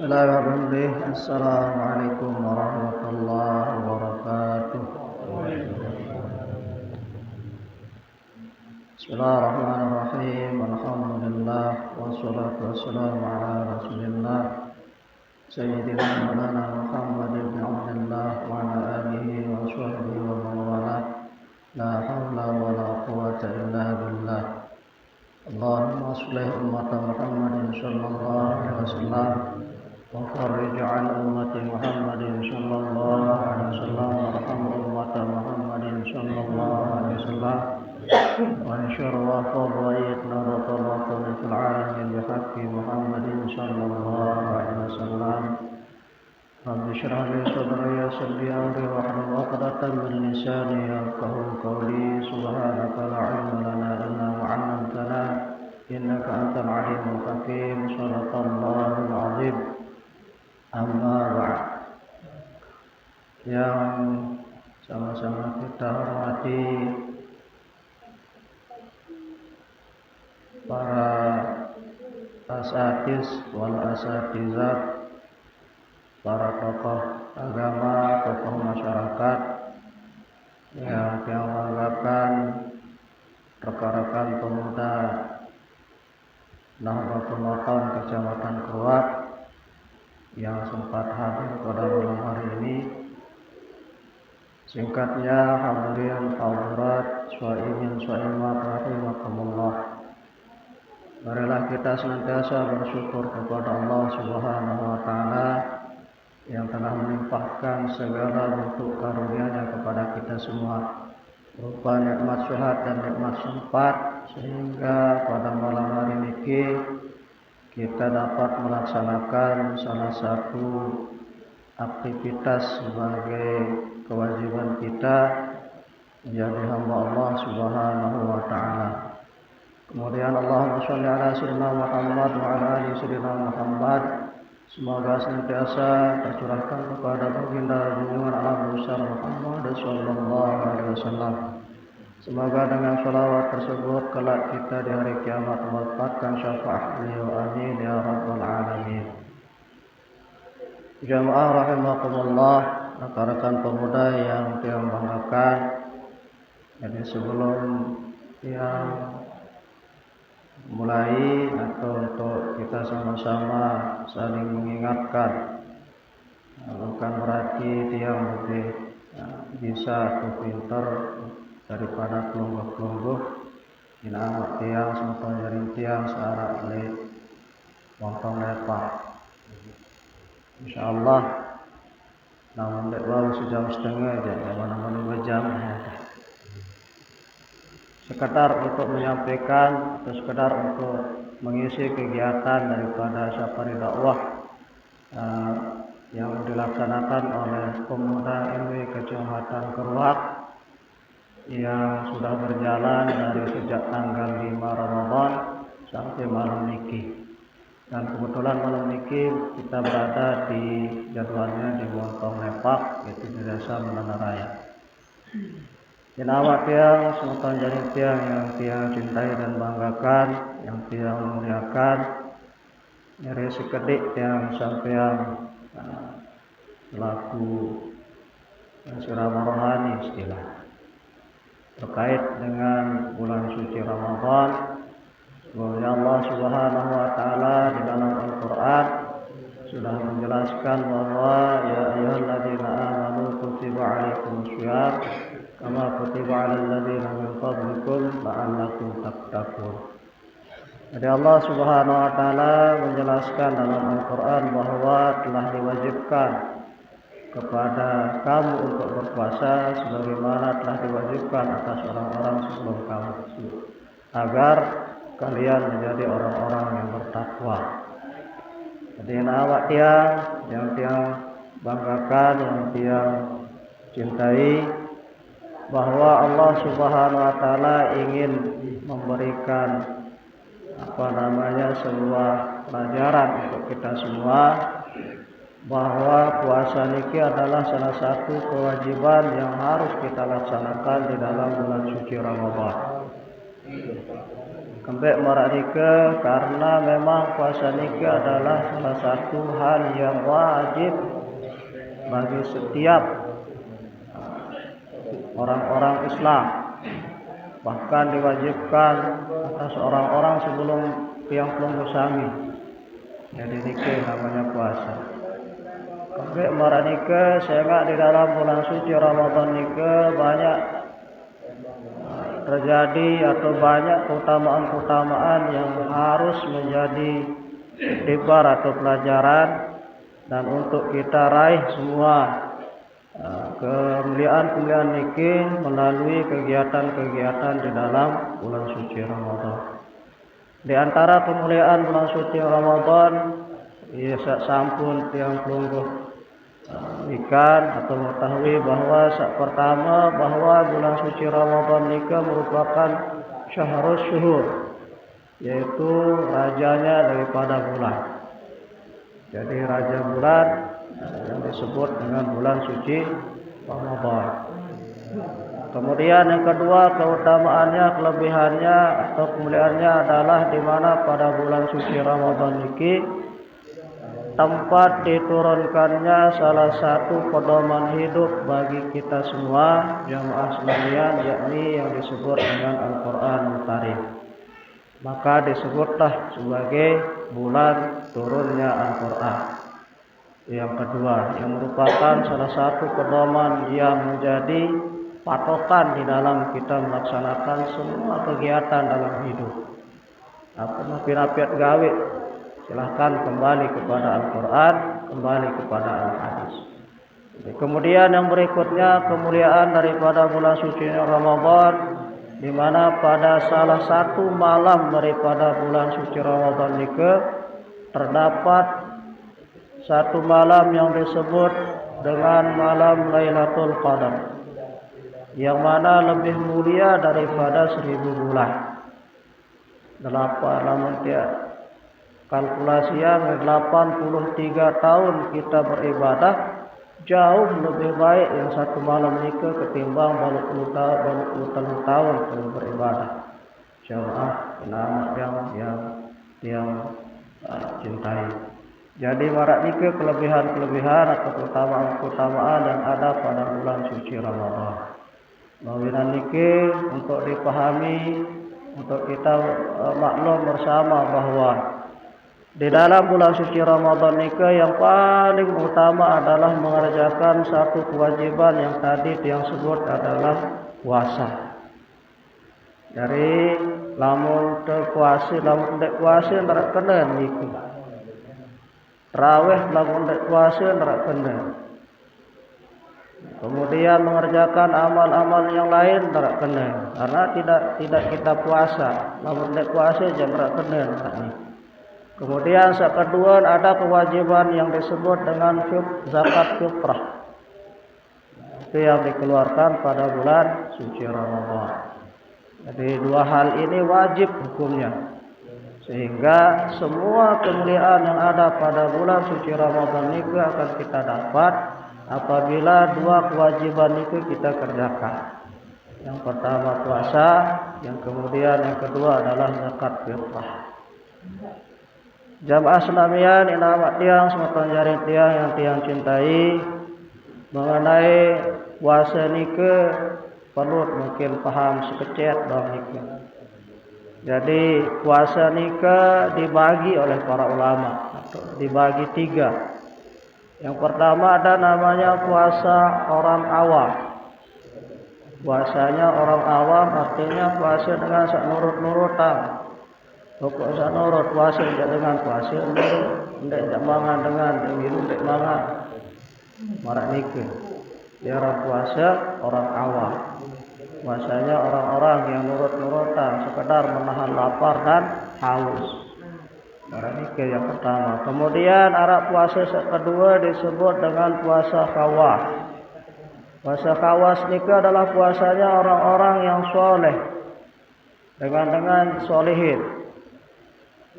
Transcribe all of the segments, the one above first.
Bismillahirrahmanirrahim. Assalamualaikum warahmatullahi wabarakatuh. Bismillahirrahmanirrahim. Alhamdulillah wassalatu wassalamu ala Rasulillah Sayyidina Maulana Muhammad ibn Abdullah wa ala alihi wa sahbihi wa man wala. La haula wa la quwwata illa billah. Allahumma shlih ummata Muhammadin sallallahu alaihi wasallam وفرج عن أمة محمد صلى الله عليه وسلم وارحم أمة محمد صلى الله عليه وسلم وانشر واحفظ وأيد نظرة الوطن في العالمين بحق محمد صلى الله عليه وسلم رب اشرح لي صدري ويسر لي أمري واحلل عقدة من لساني يفقهوا قولي سبحانك لا علم لنا إلا ما علمتنا إنك أنت العليم الحكيم صدق الله العظيم. Amma ba'd. Yang sama-sama kita hormati para asatiz wal asatizat, para tokoh agama, tokoh masyarakat yang banggakan rekan-rekan pemuda Nahdlatul Ulama Kecamatan Keruak yang sempat hadir pada malam hari ini. Singkatnya, hadirin hadirat shaimin shaimat rahimakumullah. Marilah kita senantiasa bersyukur kepada Allah Subhanahu wa taala yang telah melimpahkan segala bentuk karunia-Nya kepada kita semua, berupa nikmat sehat dan nikmat sempat, sehingga pada malam hari ini kita dapat melaksanakan salah satu aktivitas sebagai kewajiban kita menjadi hamba Allah Subhanahu wa taala. Kemudian Allahumma sholli ala sayyidina Muhammad wa ala ali sayyidina Muhammad. Semoga senantiasa tercurahkan kepada baginda junjungan alam besar Muhammad sallallahu alaihi wasallam. Semoga dengan sholawat tersebut kelak kita di hari kiamat mendapatkan syafaat beliau, amin ya rabbal alamin. Jamaah rahimakumullah, rekan-rekan pemuda yang banggakan. Jadi sebelum yang mulai atau untuk kita sama-sama saling mengingatkan, bukan berarti tiang lebih bisa atau pintar daripada kelungguh-kelungguh ina amat tiang semua jaring tiang searah le montong lepak. Insyaallah namun dek baru sejam setengah aja, mana-mana 2 jam. Sekedar untuk menyampaikan atau sekedar untuk mengisi kegiatan daripada safari dakwah yang dilaksanakan oleh pemuda MW Kecamatan Keruak yang sudah berjalan dari sejak tanggal 5 Ramadan sampai malam niki. Dan kebetulan malam niki kita berada di jadwalnya di Montong Lepak, yaitu di Desa Menara Raya. Jenawat tiang semoga jadi tiang yang tiang cintai dan banggakan, yang tiang muliakan. Nyeri sekedik tiang sampean selaku ceramah rohani istilah terkait dengan bulan suci Ramadan. Semoga Allah Subhanahu wa taala di dalam Al-Qur'an sudah menjelaskan bahwa ya ayyuhalladzina amanu kutiba alaikumusshiyam kama kutiba alal ladzina min qablikum la'allakum tattaqun. Jadi Allah Subhanahu wa taala menjelaskan dalam Al-Qur'an bahwa telah diwajibkan kepada kamu untuk berpuasa sebagaimana telah diwajibkan atas orang-orang sebelum kamu, agar kalian menjadi orang-orang yang bertakwa. Jadi awak yang banggakan, yang tiang cintai, bahwa Allah Subhanahu wa taala ingin memberikan sebuah pelajaran untuk kita semua, bahwa puasa niki adalah salah satu kewajiban yang harus kita laksanakan di dalam bulan suci Ramadan. Kembek marak nike karena memang puasa nike adalah salah satu hal yang wajib bagi setiap orang-orang Islam. Bahkan diwajibkan atas orang-orang sebelum tiang pelunggu sami. Jadi nike namanya puasa. Kembek marak nike sehingga di dalam bulan suci Ramadan nike banyak terjadi atau banyak keutamaan-keutamaan yang harus menjadi iktibar atau pelajaran dan untuk kita raih semua kemuliaan-kemuliaan niki melalui kegiatan-kegiatan di dalam bulan suci Ramadan. Di antara kemuliaan bulan suci Ramadan, ya sampun tiang pelungguh ikan atau mengetahui bahwa pertama bahwa bulan suci Ramadan nikah merupakan syahrus syuhur, yaitu rajanya daripada bulan. Jadi raja bulan yang disebut dengan bulan suci Ramadan. Kemudian yang kedua keutamaannya, kelebihannya atau kemuliaannya adalah di mana pada bulan suci Ramadan niki tempat diturunkannya salah satu pedoman hidup bagi kita semua jamaah sekalian, yakni yang disebut dengan Al-Quran Karim. Maka disebutlah sebagai bulan turunnya Al-Quran. Yang kedua, yang merupakan salah satu pedoman yang menjadi patokan di dalam kita melaksanakan semua kegiatan dalam hidup. Apa rapiat gawe, silahkan kembali kepada Al-Quran, kembali kepada Al-Hadis. Kemudian yang berikutnya kemuliaan daripada bulan suci Ramadan, di mana pada salah satu malam daripada bulan suci Ramadan nike terdapat satu malam yang disebut dengan malam Lailatul Qadar, yang mana lebih mulia daripada 1000 bulan. 8 kalkulasi yang 83 tahun kita beribadah jauh lebih baik yang satu malam nike ketimbang balik puluh tahun kita beribadah. Jamaah yang cintai. Jadi marak nike kelebihan-kelebihan atau keutamaan yang ada pada bulan suci Ramadan. Mawinan nike untuk dipahami, untuk kita maklum bersama bahwa di dalam bulan suci Ramadan nike yang paling utama adalah mengerjakan satu kewajiban yang tadi yang sebut adalah puasa. Dari lamun terpuasa, lamun ndek puasa ndak kena niki. Tarawih lamun ndek puasa ndak kena. Kemudian mengerjakan amal-amal yang lain ndak kena karena tidak kita puasa. Lamun ndek puasa jangan ndak kena niki. Kemudian yang kedua ada kewajiban yang disebut dengan zakat fitrah. Itu yang dikeluarkan pada bulan suci Ramadan. Jadi dua hal ini wajib hukumnya. Sehingga semua kemuliaan yang ada pada bulan suci Ramadan itu akan kita dapat apabila dua kewajiban itu kita kerjakan. Yang pertama puasa, yang kemudian yang kedua adalah zakat fitrah. Jamaah Islamian inamat tiang sematan jaring tiang yang tiang cintai, mengenai puasa nike perlu mungkin paham sekecet dong nike. Jadi puasa nike dibagi oleh para ulama atau dibagi 3. Yang pertama ada namanya puasa orang awam. Puasanya orang awam artinya puasa dengan sak nurut-nurutan. Pokok sak nurut puasa dengan puasa, ndak mangan dengan minum ndak mangan. Marak nike. Dia orang puasa orang awam. Puasanya orang-orang yang nurut-nurutan, sekedar menahan lapar dan haus. Marak nike yang pertama. Kemudian arah puasa kedua disebut dengan puasa khawas. Puasa khawas nike adalah puasanya orang-orang yang soleh dengan solehin.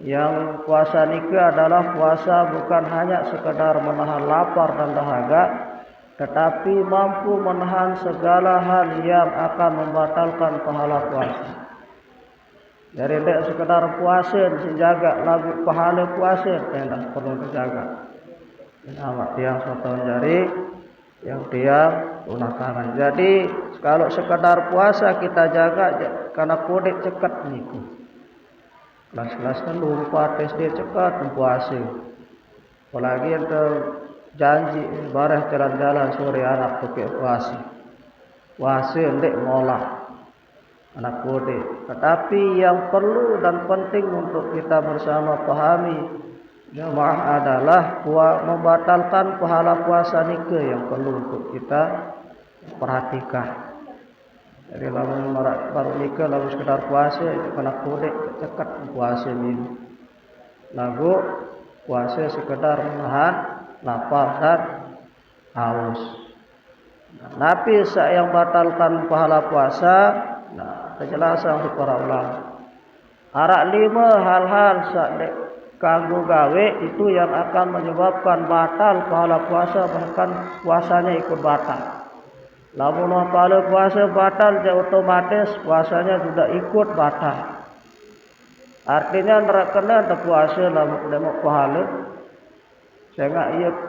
Yang puasa nike adalah puasa bukan hanya sekedar menahan lapar dan dahaga, tetapi mampu menahan segala hal yang akan membatalkan pahala puasa. Jadi tidak sekedar puasa dijaga lagu pahala puasa tidak perlu dijaga. Amat tiang sotong jari yang tiang unakangan. Jadi kalau sekedar puasa kita jaga karena kode cekat niku. Kelas-kelas kan lupa tes dia cekat puasa. Apalagi yang janji bareh jalan-jalan sore anak pakai puasa. Puasa ndek ngolah anak kode. Tetapi yang perlu dan penting untuk kita bersama pahami jamaah adalah membatalkan pahala puasa nike yang perlu untuk kita perhatikan. Jadi lamun baru nike lalu sekedar puasa kena kode cekat puasa ini. Lagu puasa sekedar menahan lapar dan haus. Nabi yang batalkan pahala puasa. Penjelasan untuk para ulama. Arak 5 hal-hal kanggo gawe itu yang akan menyebabkan batal pahala puasa, bahkan puasanya ikut batal. Lamun pahala puasa batal, dia otomatis puasanya sudah ikut batal. Artinya kena ada puasa lamun demo pahala, sehingga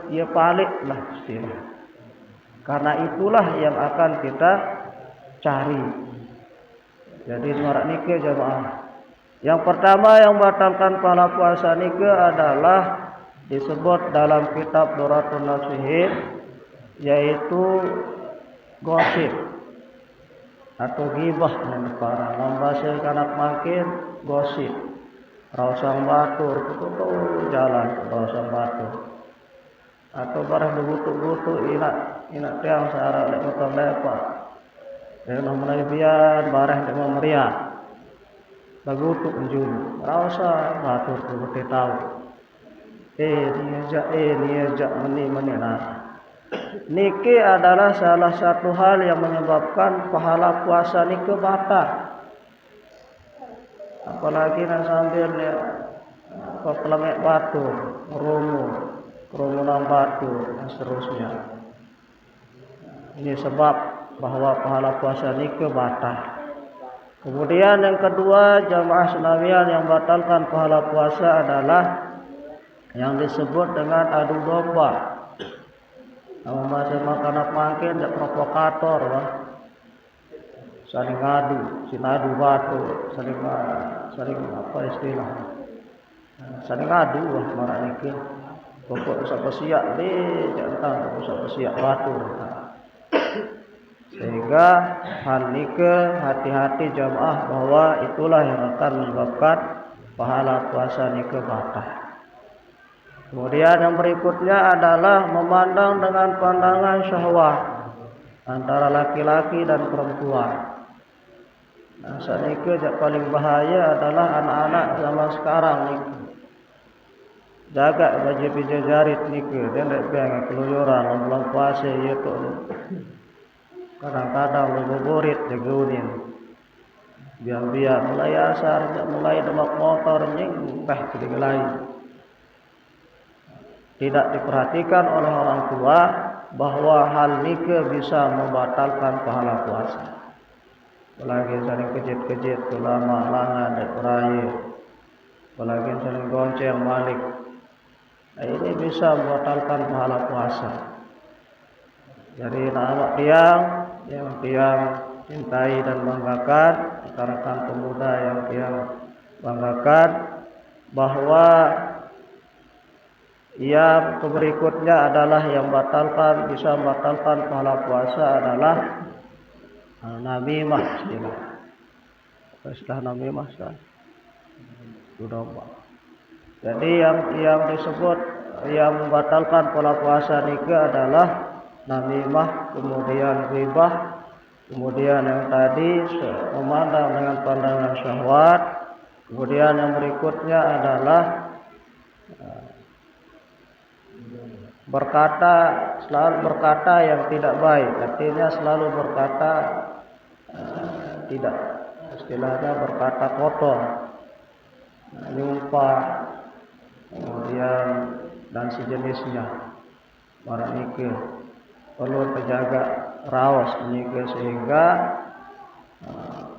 ia balik lah istilah. Karena itulah yang akan kita cari. Jadi marak nike jamaah. Yang pertama yang batalkan pahala puasa nike adalah disebut dalam kitab Duratul Nasihin, yaitu gosip atau ghibah dan para lambase kanak makin gosip. Rausang batur itu jalan rausang batur. Atau barang begutu-gutu inak tiang sehara lek motor lepak. Dengan mulai biar barang dengan meriah, bagutuk menjulu, rasa batur tu tahu. Niaja meni nasa. Niki adalah salah satu hal yang menyebabkan pahala puasa niki batal. Apalagi nak sambil pelemek batu, kerumunan batu dan seterusnya. Ini sebab bahwa pahala puasa nike batal. Kemudian yang kedua, jamaah Senawian yang batalkan pahala puasa adalah yang disebut dengan adu domba. Masa makanan makin ada provokator, saling adu, sinadu batu, saling apa istilah, saling adu marah nike. Pokok usah siap deh, jangan usah siap batu. Sehingga hal nike hati-hati jamaah bahwa itulah yang akan menyebabkan pahala puasa nike batal. Kemudian yang berikutnya adalah memandang dengan pandangan syahwat antara laki-laki dan perempuan. Nah, saat nike yang paling bahaya adalah anak-anak zaman sekarang nike. Jaga baju jarit nike, dia tidak pengen keluyuran bulan puasa itu. Kadang-kadang berburit jagunin. Biar mulai asar, mulai demak motor nyingpah kedelai. Tidak diperhatikan oleh orang tua bahwa hal nike bisa membatalkan pahala puasa. Apalagi saling kejit-kejit, ulama langan dan raya. Apalagi saling gonceng balik. Nah, ini bisa membatalkan pahala puasa. Jadi nama yang cintai dan banggakan, rekan pemuda yang banggakan bahwa yang berikutnya adalah yang bisa membatalkan pahala puasa adalah namimah istilah. Istilah namimah sudah. Jadi yang disebut yang membatalkan pahala puasa nike adalah namimah, kemudian ghibah, kemudian yang tadi memandang dengan pandangan syahwat, kemudian yang berikutnya adalah selalu berkata yang tidak baik, artinya selalu berkata tidak, istilahnya berkata kotor, nyumpah, kemudian dan sejenisnya. Marah nike perlu terjaga rawas nike sehingga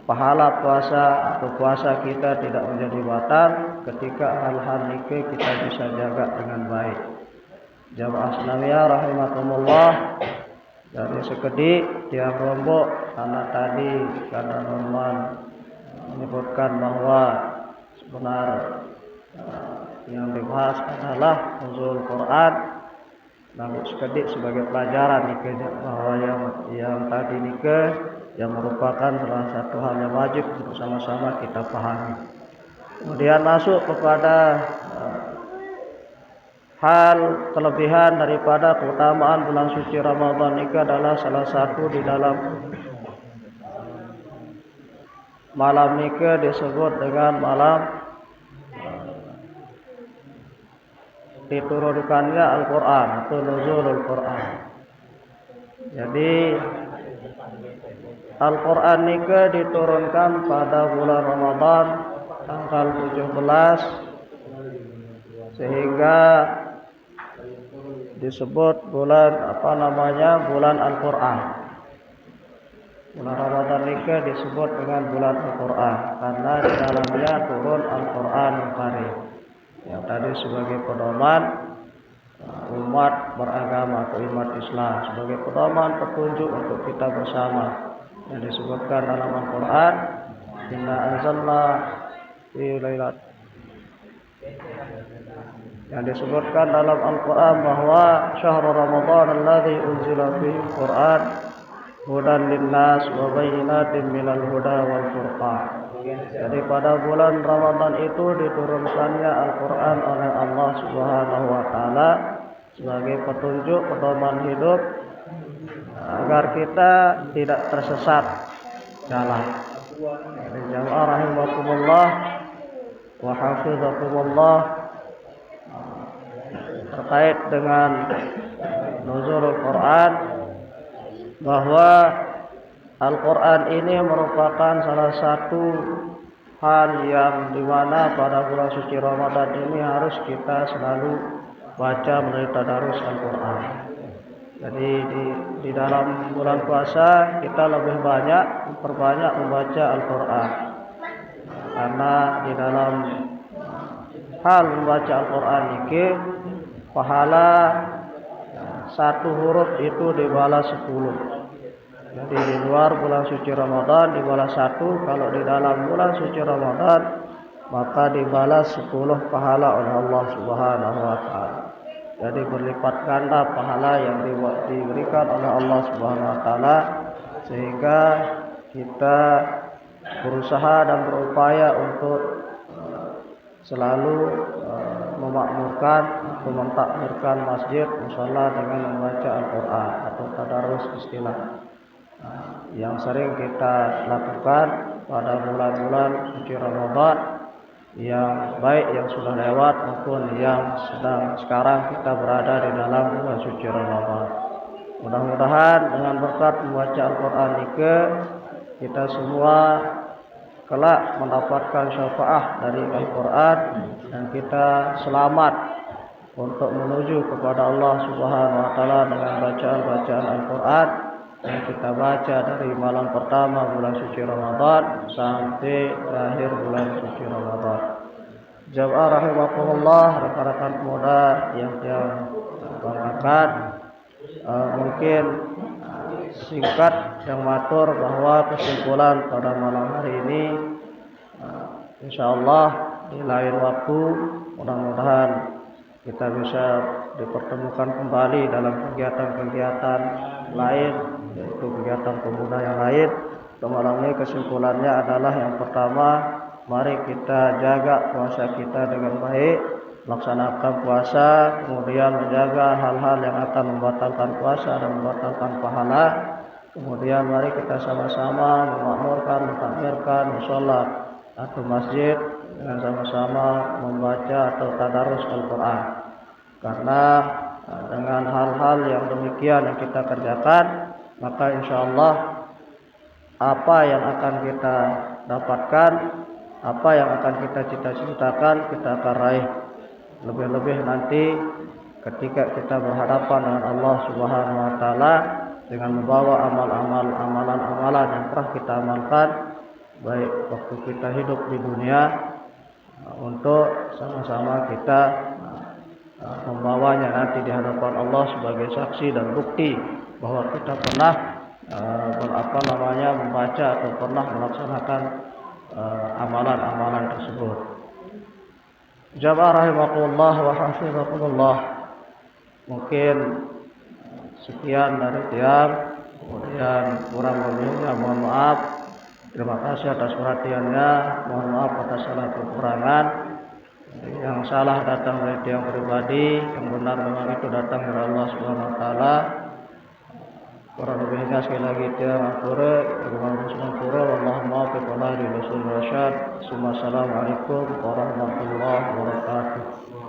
pahala puasa atau puasa kita tidak menjadi batal ketika hal-hal nike kita bisa jaga dengan baik. Jamaah Islamiyah rahimakumullah, dari sekedik tiang rombok anak tadi karena Norman menyebutkan bahwa sebenar yang dibahas adalah nuzul Quran. Namun sekedik sebagai pelajaran nike bahwa yang tadi nike yang merupakan salah satu hal yang wajib untuk sama-sama kita pahami. Kemudian masuk kepada hal kelebihan daripada keutamaan bulan suci Ramadan ini adalah salah satu di dalam malam ini disebut dengan malam diturunkannya Al-Quran atau nuzulul Quran. Jadi Al-Quran ini diturunkan pada bulan Ramadan tanggal 17 sehingga disebut bulan bulan Al-Quran. Bulan Ramadan ini disebut dengan bulan Al-Quran karena di dalamnya turun Al-Quran Al-Karim yang tadi sebagai pedoman umat beragama atau umat Islam, sebagai pedoman petunjuk untuk kita bersama yang disebutkan dalam Al-Quran, inna anzalna fi lailat, yang disebutkan dalam Al-Quran bahwa syahrul Ramadan alladzi unzila fihi Al-Quran hudan linnas wa bayyinatin minal huda wal furqan. Jadi pada bulan Ramadan itu diturunkannya Al-Quran oleh Allah Subhanahu wa taala sebagai petunjuk pedoman hidup agar kita tidak tersesat jalan. Jamaah rahimakumullah wa hafizakumullah, terkait dengan nuzulul Quran, bahwa Al-Quran ini merupakan salah satu hal yang dimana pada bulan suci Ramadan ini harus kita selalu baca melalui tadarus Al-Quran. Jadi di dalam bulan puasa kita lebih memperbanyak membaca Al-Quran, karena di dalam hal membaca Al-Quran ini pahala satu huruf itu dibalas 10. Jadi di luar bulan suci Ramadan dibalas 1, kalau di dalam bulan suci Ramadan maka dibalas 10 pahala oleh Allah Subhanahu wa taala. Jadi berlipat ganda pahala yang diberikan oleh Allah Subhanahu wa taala, sehingga kita berusaha dan berupaya untuk selalu memakmurkan atau mentakmirkan masjid musala dengan membaca Al-Quran atau tadarus istilah yang sering kita lakukan pada bulan-bulan suci Ramadan, yang baik yang sudah lewat maupun yang sedang sekarang kita berada di dalam bulan suci Ramadan. Mudah-mudahan dengan berkat membaca Al-Quran ini kita semua kelak mendapatkan syafaat dari Al-Quran dan kita selamat untuk menuju kepada Allah Subhanahu wa taala dengan bacaan-bacaan Al-Quran yang kita baca dari malam pertama bulan suci Ramadan sampai akhir bulan suci Ramadan. Jamaah rahimakumullah, rekan-rekan pemuda yang banggakan, mungkin singkat yang matur bahwa kesimpulan pada malam hari ini insyaallah di lain waktu mudah-mudahan kita bisa dipertemukan kembali dalam kegiatan-kegiatan lain, yaitu kegiatan pemuda yang lain. Malam ini kesimpulannya adalah yang pertama, mari kita jaga puasa kita dengan baik, laksanakan puasa, kemudian menjaga hal-hal yang akan membatalkan puasa dan membatalkan pahala. Kemudian mari kita sama-sama memakmurkan, mentakmirkan musholat atau masjid dengan sama-sama membaca atau tadarus Al-Quran. Karena dengan hal-hal yang demikian yang kita kerjakan, maka insyaallah apa yang akan kita dapatkan, apa yang akan kita cita-citakan, kita akan raih. Lebih-lebih nanti ketika kita berhadapan dengan Allah Subhanahu wa taala dengan membawa amalan-amalan yang telah kita amalkan, baik waktu kita hidup di dunia untuk sama-sama kita membawanya nanti di hadapan Allah sebagai saksi dan bukti bahwa kita pernah membaca atau pernah melaksanakan amalan-amalan tersebut. Jamaah rahimakumullah wa hafizakumullah. Mungkin sekian dari Tiang, kemudian kurang lebihnya mohon maaf. Terima kasih atas perhatiannya, mohon maaf atas salah kekurangan. Yang salah datang dari Tiang pribadi, yang benar memang itu datang dari Allah Subhanahu wa taala. Kurang lebihnya sekali lagi Tiang ampura, wallahu muwaffiq ila aqwamit thoriq. Assalamualaikum warahmatullahi wabarakatuh.